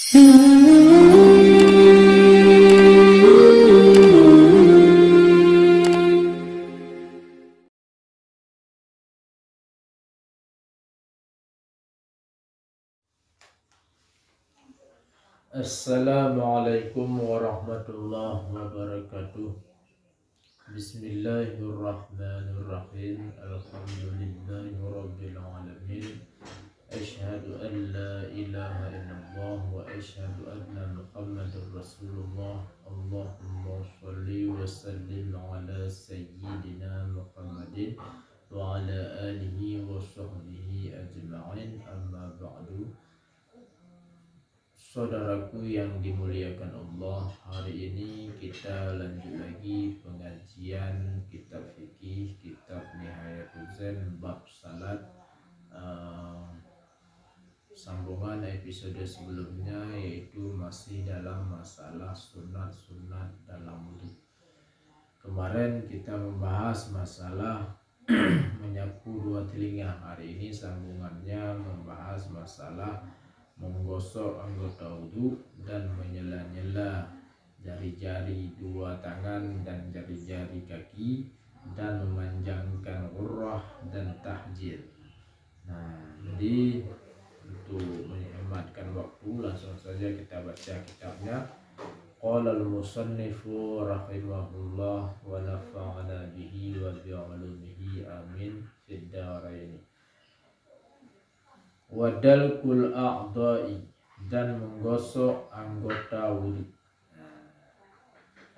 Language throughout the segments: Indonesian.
Assalamualaikum warahmatullahi wabarakatuh. Bismillahirrahmanirrahim. Alhamdulillahi rabbil alamin. Asyhadu an la ilaha illallah wa asyhadu anna Muhammadar Rasulullah. Allahumma shalli wa sallim ala sayyidina Muhammadin wa ala alihi wa sahbihi ajma'in. Amma ba'du. Saudaraku yang dimuliakan Allah, hari ini kita lanjut lagi pengajian kitab fikih, kitab Nihayatul Zen, bab salat. Sambungan episode sebelumnya, yaitu masih dalam masalah sunat-sunat dalam wudhu. Kemarin kita membahas masalah menyapu dua telinga. Hari ini sambungannya membahas masalah menggosok anggota wudhu dan menyela-nyela jari-jari dua tangan dan jari-jari kaki dan memanjangkan urrah dan tahjil. Nah, jadi untuk menghematkan waktu, langsung saja kita baca kitabnya. Qala al-musannifu rahimahullah wa nafa'ana bihi wa bi'ulumihi amin fid dharain. Wadalkul a'dha'i, dan menggosok anggota wudhu.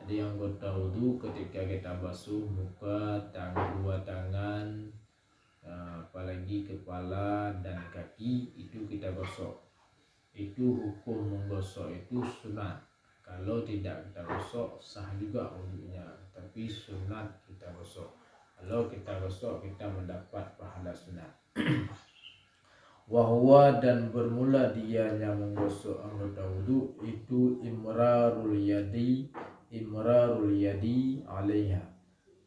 Jadi anggota wudhu ketika kita basuh muka, dua tangan, apalagi kepala dan kaki, itu kita gosok. Itu hukum menggosok itu sunat. Kalau tidak kita gosok sah juga wudhunya, tapi sunat kita gosok. Kalau kita gosok kita mendapat pahala sunat. Wahwa, dan bermula dianya menggosok anggota wudhu itu imrarul yadi alaiha,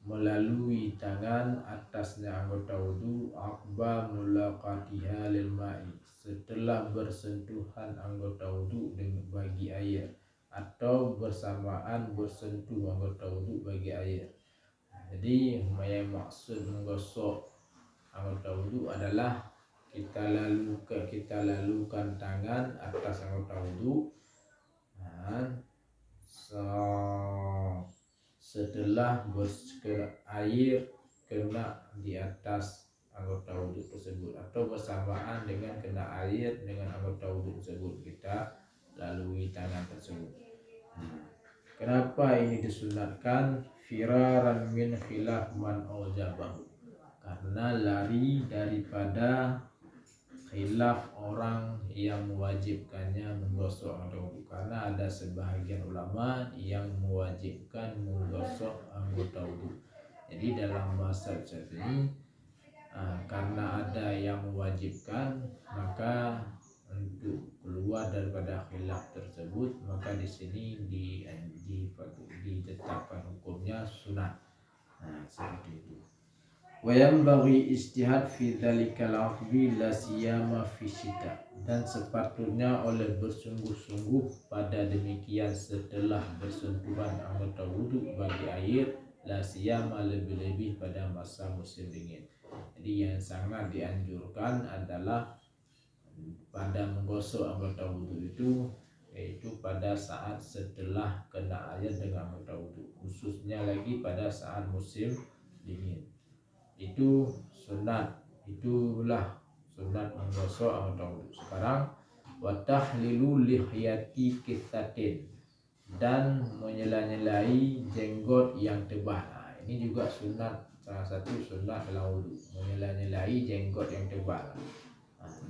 melalui tangan atasnya anggota wudhu, aqba mulaqatiha lil ma'i, setelah bersentuhan anggota wudhu dengan bagi air, atau bersamaan bersentuh anggota wudhu bagi air. Jadi yang maksud menggosok anggota wudhu adalah kita lalukan tangan atas anggota wudhu, setelah air kena di atas anggota wudhu tersebut, atau bersamaan dengan kena air dengan anggota wudhu tersebut, kita lalui tangan tersebut. Kenapa ini disunatkan? Firaran min khilaf man aujabahu, karena lari daripada khilaf orang yang mewajibkannya menggosok anggota wudhu. Karena ada sebahagian ulama yang mewajibkan menggosok anggota wudhu. Jadi dalam mazhab Syafi'i, karena ada yang mewajibkan, maka untuk keluar daripada khilaf tersebut, maka di sini ditetapkan hukumnya sunat. Seperti itu. Wayam bagi istihad fi dzalikal afwi la siyama fi syita, dan sepatutnya oleh bersungguh-sungguh pada demikian setelah bersentuhan anggota wudhu bagi air, la siyama lebih-lebih pada masa musim dingin. Jadi yang sangat dianjurkan adalah pada menggosok anggota wudhu itu, yaitu pada saat setelah kena air dengan anggota wudhu, khususnya lagi pada saat musim dingin. Itu sunat, itulah sunat menggosok anggota wudhu. Sekarang watahlilu lihyati kisatin, dan menyela-nyelai jenggot yang tebal. Ini juga sunat, salah satu sunat dalam wudhu, menyela-nyelai jenggot yang tebal.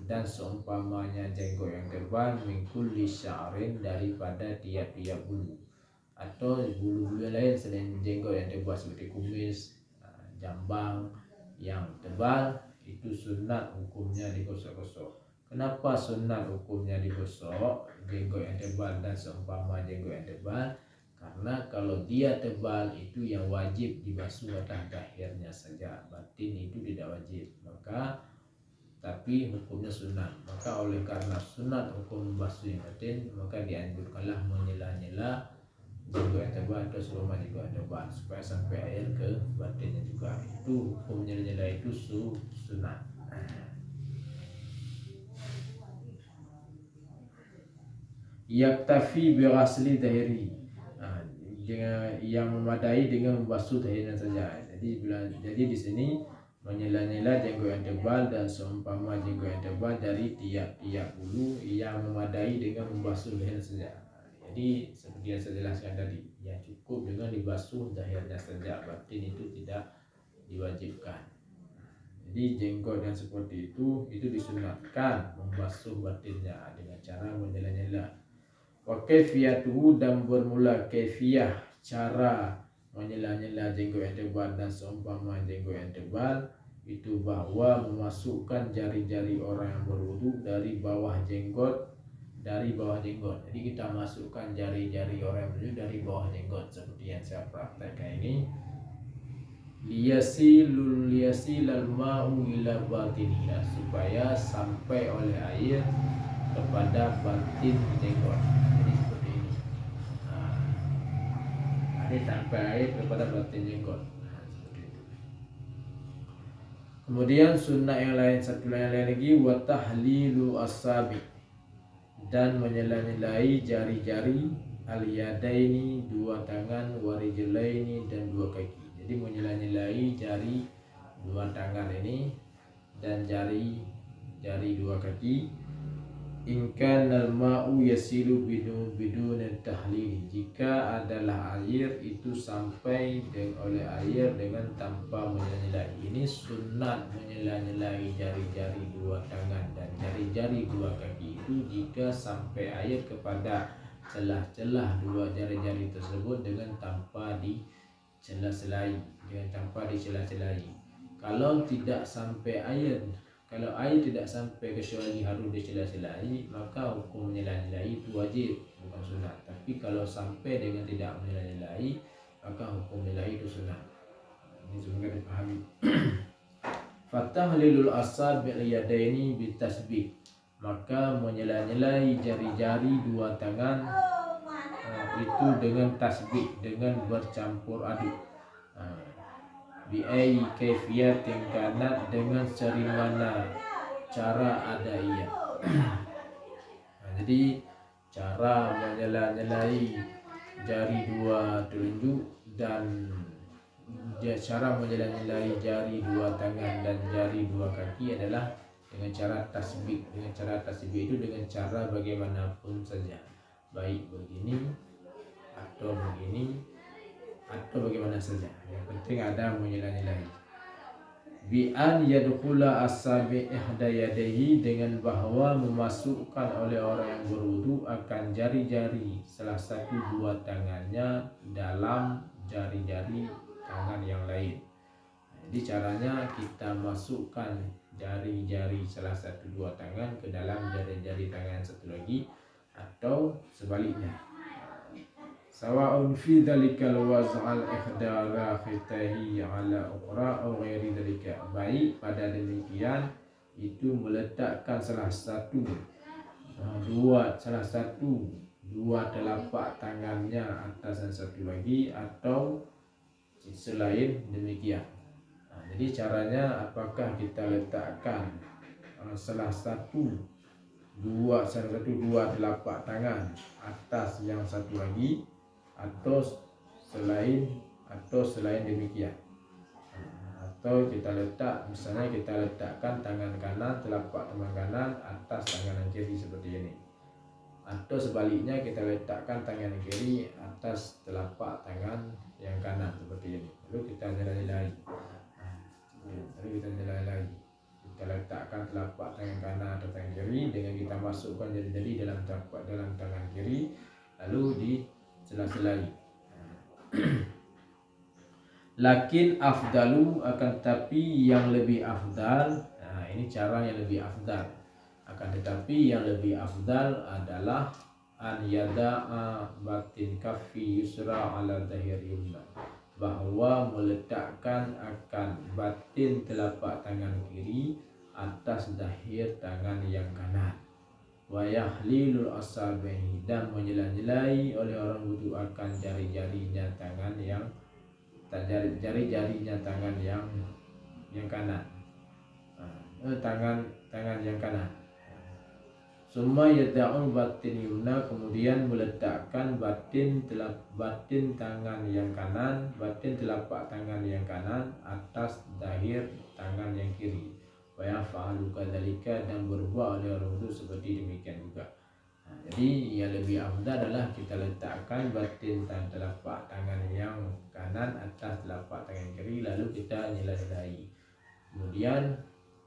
Dan seumpamanya jenggot yang tebal min kulli sya'rin, daripada tiap-tiap bulu, atau bulu-bulu lain selain jenggot yang tebal seperti kumis, jambang yang tebal, itu sunat hukumnya digosok-gosok. Kenapa sunat hukumnya digosok jenggot yang tebal dan seumpama jenggot yang tebal? Karena kalau dia tebal, itu yang wajib dibasuh adalah zahirnya saja, batin itu tidak wajib. Maka tapi hukumnya sunat. Maka oleh karena sunat hukum membasuh yang batin, maka dianjurkanlah menyela-nyela jenggot yang tebal atau selama jenggot yang tebal supaya sampai air ke batinnya juga. Itu hukum nyela-nyela itu sunat. Yaktafi bi ghasli dhahiri, yang memadai dengan membasuh dahinya saja. Jadi di sini menyela-nyela jenggot yang tebal dan seumpama jenggot yang tebal dari tiap-tiap bulu yang memadai dengan membasuh dahinya saja. Jadi seperti yang saya jelaskan tadi, ya cukup dengan dibasuh dahinya saja, batin itu tidak diwajibkan. Jadi jenggot yang seperti itu disunatkan membasuh batinnya dengan cara menyela-nyela. Wa kaifiyatuhu, dan bermula kaifiyah cara menyela-nyela jenggot yang tebal dan seumpama jenggot yang tebal itu bahwa memasukkan jari-jari orang yang berwudu dari bawah jenggot, Jadi kita masukkan jari-jari orang yang berwudu dari bawah jenggot seperti yang saya praktekkan ini. Liyasilal ma'u ila batiniha, supaya sampai oleh air kepada batin jenggot. Jadi seperti ini. Jadi sampai air kepada batin jenggot. Seperti itu. Kemudian sunnah yang lain, satu yang lain lagi, wa tahlilu asabi, dan menyela-nyelai jari-jari, al-yadaini, dua tangan, warijlaini, dan dua kaki. Jadi menyela-nyelai jari dua tangan ini dan jari dua kaki. In kana al-ma'u yasilu bidun tahlil, jika adalah air itu sampai oleh air dengan tanpa menyela-nyelai. Ini sunat menyela-nyelai jari-jari dua tangan dan jari-jari dua kaki itu jika sampai air kepada celah-celah dua jari-jari tersebut dengan tanpa dicela-celai. Kalau tidak sampai air, kalau air tidak sampai kecuali harus dicela-celai, maka hukum menyela-nyelai itu wajib, bukan sunat. Tapi kalau sampai dengan tidak menyela-nyelai, maka hukum menyela-nyelai itu sunat. Ini semoga dipahami. Fatahlilul asabi' yadaini bitasbih, maka menyela-nyelai jari-jari dua tangan itu dengan tasbih, dengan bercampur aduk. Bi'ai kaifiyatin kanat, dengan seri mana cara ada ia. Jadi cara menyela-nyelai jari dua telunjuk dan cara menyela-nyelai jari dua tangan dan jari dua kaki adalah dengan cara tasbih. Dengan cara tasbih itu dengan cara bagaimanapun saja, baik begini atau begini atau bagaimana saja, yang penting ada menyela-nyelai. Bi'an yadkhula asabi' ihda yadayhi, dengan bahwa memasukkan oleh orang yang berwudu akan jari-jari salah satu dua tangannya dalam jari-jari tangan yang lain. Jadi caranya kita masukkan jari-jari salah satu dua tangan ke dalam jari-jari tangan satu lagi, atau sebaliknya. Sawa'un fi dhalikal waz'al ihdara khitahi ala ukhra aw ghairi dhalika, baik pada demikian itu meletakkan salah satu dua telapak tangannya atas dan satu lagi, atau selain demikian. Jadi caranya apakah kita letakkan salah satu dua telapak tangan atas yang satu lagi, atau selain demikian, atau kita letakkan tangan kanan, telapak tangan kanan atas tangan kiri seperti ini, atau sebaliknya kita letakkan tangan kiri atas telapak tangan yang kanan seperti ini. Lalu kita nyela-nyelai. Kita letakkan telapak tangan kanan atau tangan kiri dengan kita masukkan jari-jari dalam tangan kiri, lalu dicela-celai. Lakin afdalu, akan tetapi yang lebih afdal, ini cara yang lebih afdal. Akan tetapi yang lebih afdal adalah an yada'a batin kaffi yusra ala dhahir yumna, bahwa meletakkan akan batin telapak tangan kiri atas dahir tangan yang kanan. Wa yahlilul asabihi, dan menjelai-jelai oleh orang wudu akan jari-jarinya tangan yang jari-jarinya tangan yang kanan. Tangan yang kanan. Summa yada'ul batin yumna, kemudian meletakkan batin tangan yang kanan, batin telapak tangan yang kanan atas dahir tangan yang kiri. Wa yaf'alu kadzalika, dan berbuat oleh orang wudu seperti demikian juga. Jadi yang lebih afdal adalah kita letakkan batin telapak tangan yang kanan atas telapak tangan kiri, lalu kita nyela-nyelai. Kemudian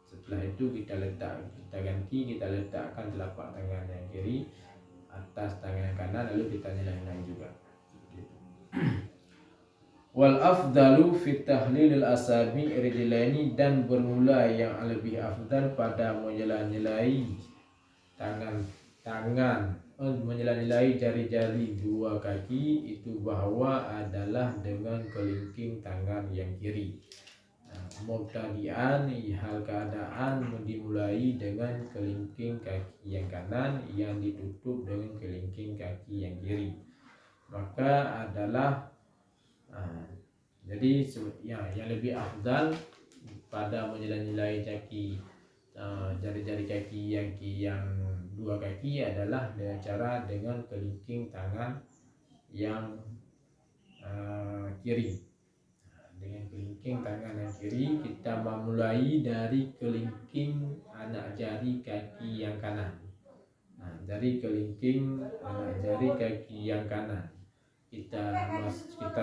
setelah itu kita letakkan telapak tangan yang kiri atas tangan yang kanan, lalu kita nyela-nyelai juga. Wal afdalu fi tahlilil asabi rijlaini, dan bermula yang lebih afdal pada menyela-nyelai menyela-nyelai jari-jari dua kaki itu bahwa adalah dengan kelingking tangan yang kiri. Mubtadi'an, hal keadaan dimulai dengan kelingking kaki yang kanan yang ditutup dengan kelingking kaki yang kiri. Maka adalah jadi yang lebih afdal pada menyela-nyelai jari-jari kaki yang dua kaki adalah dengan cara dengan kelingking tangan yang kiri. Dengan kelingking tangan yang kiri kita memulai dari kelingking anak jari kaki yang kanan. Dari kelingking anak jari kaki yang kanan kita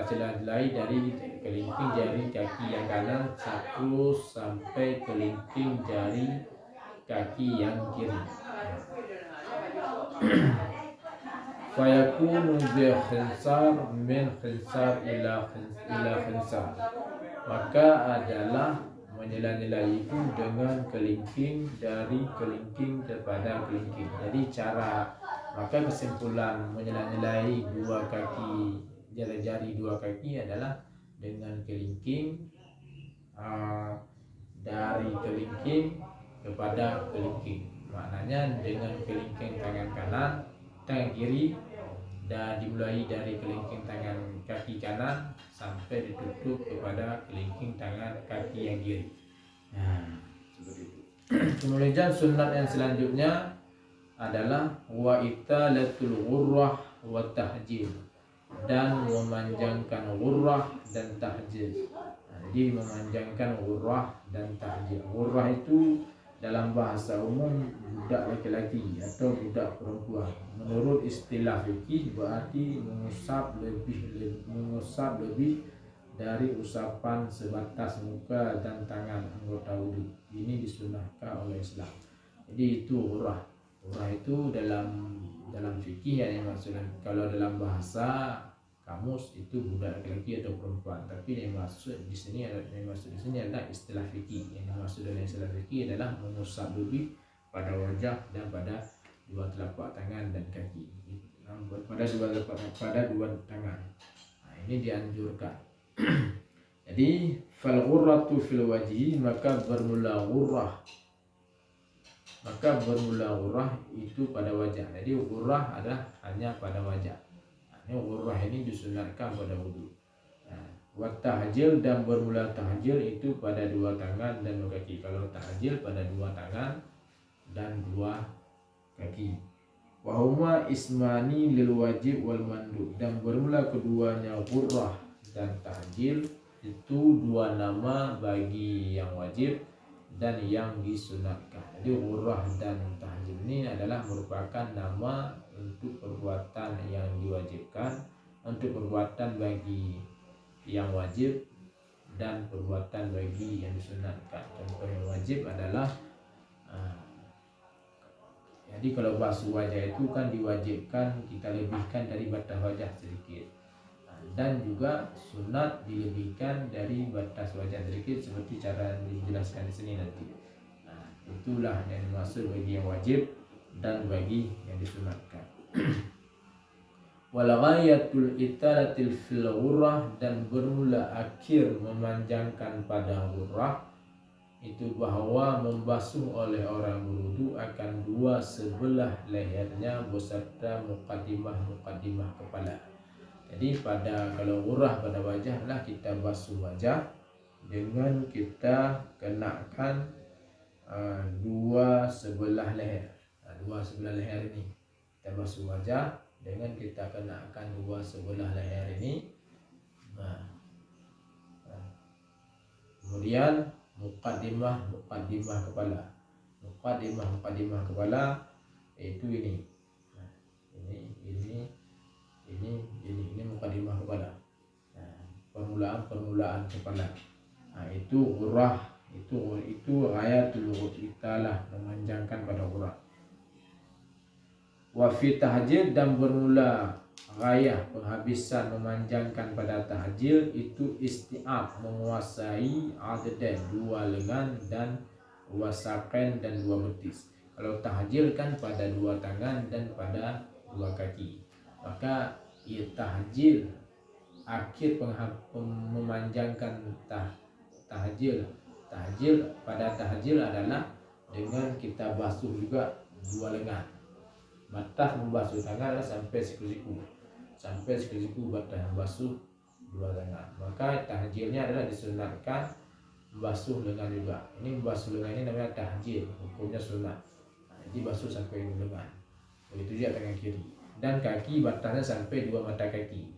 celai dari kelingking jari kaki yang kanan terus sampai kelingking jari kaki yang kiri. Fayakunu bi khinsar min khinsar ila khinsar, maka adalah menyela-nyelai itu dengan kelingking dari kelingking kepada kelingking. Jadi maka kesimpulan menyela-nyelai dua kaki, jari-jari dua kaki adalah dengan kelingking dari kelingking kepada kelingking. Maknanya dengan kelingking tangan kanan, tangan kiri, dan dimulai dari kelingking tangan kaki kanan sampai ditutup kepada kelingking tangan kaki yang kiri. Seperti itu. Kemudian sunat yang selanjutnya adalah wa italatul ghurrah wa tahjil, dan memanjangkan ghurrah dan tahjil. Jadi memanjangkan ghurrah dan tahjil. Ghurrah itu dalam bahasa umum budak laki-laki atau budak perempuan. Menurut istilah fikih berarti mengusap lebih dari usapan sebatas muka dan tangan anggota wudu. Ini disunahkan oleh Islam. Jadi itu ghurrah. Ghurrah itu dalam fikih yang maksudnya, kalau dalam bahasa kamus itu budak laki-laki atau perempuan, tapi yang maksud di sini adalah istilah fikih. Yang maksud dalam istilah fikih adalah mengusap lebih pada wajah dan pada dua telapak tangan dan kaki, pada dua tangan. Ini dianjurkan. Jadi fal ghurratu fil wajhi, maka bermula ghurrah itu pada wajah. Jadi ghurrah adalah hanya pada wajah. Ghurrah ini disunatkan pada wudu. Wa tahjil, dan bermula tahjil itu pada dua tangan dan dua kaki. Kalau tahjil pada dua tangan dan dua kaki. Wa huma ismani lil wajib wal mandub, dan bermula keduanya ghurrah dan tahjil itu dua nama bagi yang wajib dan yang disunatkan. Jadi ghurrah dan tahjil ini adalah merupakan nama untuk perbuatan yang diwajibkan, untuk perbuatan bagi yang wajib dan perbuatan bagi yang disunatkan. Contoh yang wajib adalah jadi kalau basuh wajah itu kan diwajibkan kita lebihkan dari batas wajah sedikit, dan juga sunat dilebihkan dari batas wajah sedikit seperti cara dijelaskan di sini nanti. Itulah yang dimaksud bagi yang wajib dan bagi yang disunatkan. Wal ghayatul italatil fil ghurrah, dan bermula akhir memanjangkan pada ghurrah itu bahwa membasuh oleh orang berwudu akan dua sebelah lehernya beserta mukadimah kepala. Jadi kalau urah pada wajah adalah kita basuh wajah dengan kita kenakan dua sebelah leher. Dua sebelah leher ini kita basuh wajah dengan kita kenakan dua sebelah leher ini. Kemudian mukadimah kepala. Mukadimah kepala itu ini. Ini mukadimah kepala. Permulaan kepala. Itu urah, itu ghayatul italah, memanjangkan pada urah. Wa fi tahjil, dan bermula gayah penghabisan memanjangkan pada tahjil itu isti'ab, menguasai adadan dua lengan dan wasaken dan dua betis. Kalau tahjil kan pada dua tangan dan pada dua kaki, maka tahjil akhir memanjangkan tahjil pada tahjil adalah dengan kita basuh juga dua lengan. Batas membasuh tangan adalah sampai siku-siku batas membasuh dua lengan. Maka tahjilnya adalah disunatkan membasuh lengan juga. Ini membasuh lengan ini namanya tahjil, hukumnya sunat. Jadi basuh sampai lengan. Begitu juga tangan kiri dan kaki, batasnya sampai dua mata kaki.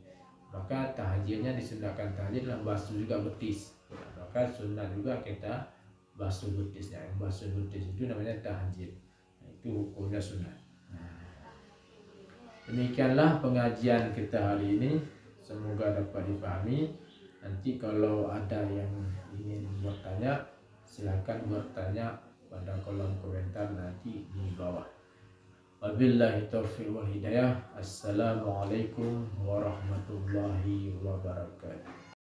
Maka tahjilnya disunatkan tahjil adalah basuh juga betis. Maka sunat juga kita basuh betisnya. Basuh betis itu namanya tahjil. Itu hukumnya sunat. Demikianlah pengajian kita hari ini, semoga dapat dipahami. Nanti kalau ada yang ingin bertanya, silakan bertanya pada kolom komentar nanti di bawah. Wabillahi taufiq wal hidayah. Assalamualaikum warahmatullahi wabarakatuh.